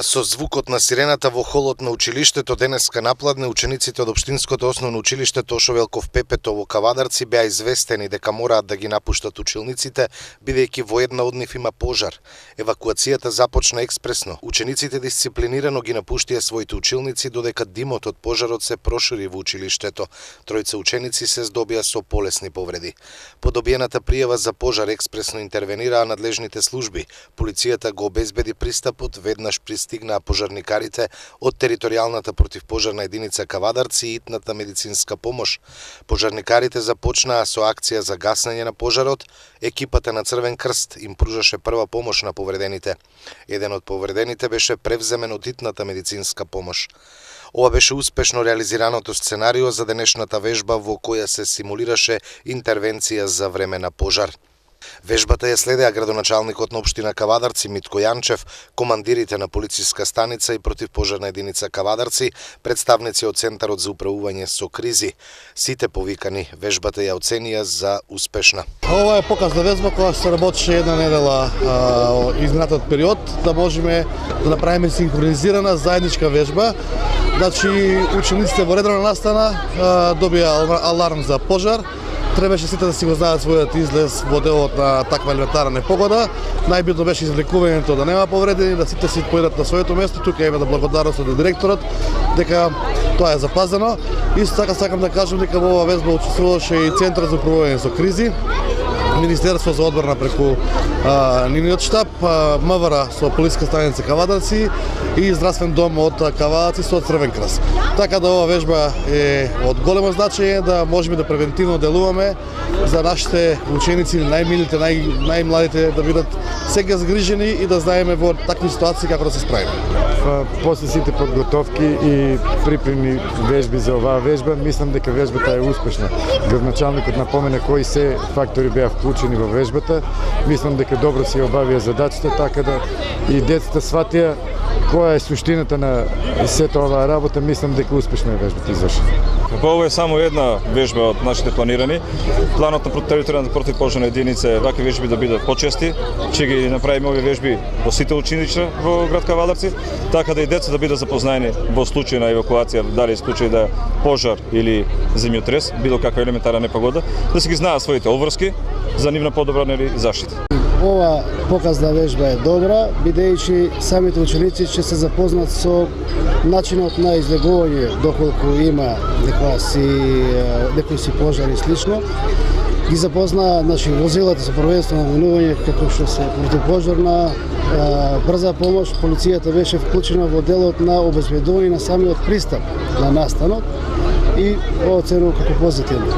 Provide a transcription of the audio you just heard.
Со звукот на сирената во холот на училиштето денеска напладне учениците од Општинското основно училиште Тошо Велков Пепето во Кавадарци беа известени дека мораат да ги напуштат училниците, бидејќи во една од нив има пожар. Евакуацијата започна експресно. Учениците дисциплинирано ги напуштија своите училници додека димот од пожарот се прошири во училиштето. Тројца ученици се здобија со полесни повреди. По добиената пријава за пожар експресно интервенираа надлежните служби. Полицијата го обезбеди пристапот, веднаш пристигнаа пожарникарите од територијалната противпожарна единица Кавадарци и итната медицинска помош. Пожарникарите започнаа со акција за гаснење на пожарот. Екипата на Црвен крст им пружаше прва помош на повредените. Еден од повредените беше превземен од итната медицинска помош. Ова беше успешно реализираното сценарио за денешната вежба во која се симулираше интервенција за време на пожар. Вежбата ја следеа градоначалникот на општина Кавадарци Митко Јанчев, командирите на полициска станица и противпожарна единица Кавадарци, представници од Центарот за управување со кризи. Сите повикани вежбата ја оценија за успешна. Ова е показна вежба која се работеше една недела изминатиот период, да можеме да направиме синхронизирана заедничка вежба. Значи учениците во редовна настана добија аларм за пожар. Требаше сите да си го знаат својот излез во делот на таква елементарна непогода. Најбитно беше извлекувањето да нема повредени, да сите си поидат на своето место. Тука има да благодарност од директорот дека тоа е запазено. Исто така сакам да кажам дека во оваа вежба учествуваше и Центарот за управување со кризи, Министерство за одбрана преку нивниот штаб, МВР со полиска станица Кавадарци и здравствен дом од Кавадарци со Црвен крст. Така да оваа вежба е од големо значење да можеме да превентивно делуваме за нашите ученици, најмилите, најмладите да бидат сега згрижени и да знаеме во такви ситуации како да се справиме. После сите подготовки и припремни вежби за оваа вежба, мислам дека вежбата е успешна. Градоначалникот напомена кои се фактори беа вклучени во вежбата. Мислам дека добро си обавија задачата, така да и децата сватија која е суштината на сета оваа работа. Мислам дека успешно е вежбата извршена. Ова е само една вежба од нашите планирани. Планот на територијалната противпожарна единица е вакви вежби да бидат почести. Ќе ги направиме овие вежби во сите училишта во град Кавадарци, така да и деца да бидат запознаени во случај на евакуација, дали е случај да пожар или земјотрес, било каква елементарна непогода, да си ги знаат своите обврски за нивна подобра заштита. Ова показна вежба е добра, бидејќи самите ученици ќе се запознаат со начинот на излегување доколку има некои си пожари и слично. Ги запозна возилата со првенствено минување како што се противпожарна, брза помош. Полицијата беше вклучена во делот на обезбедување на самиот пристап на настанот и го оценува како позитивно.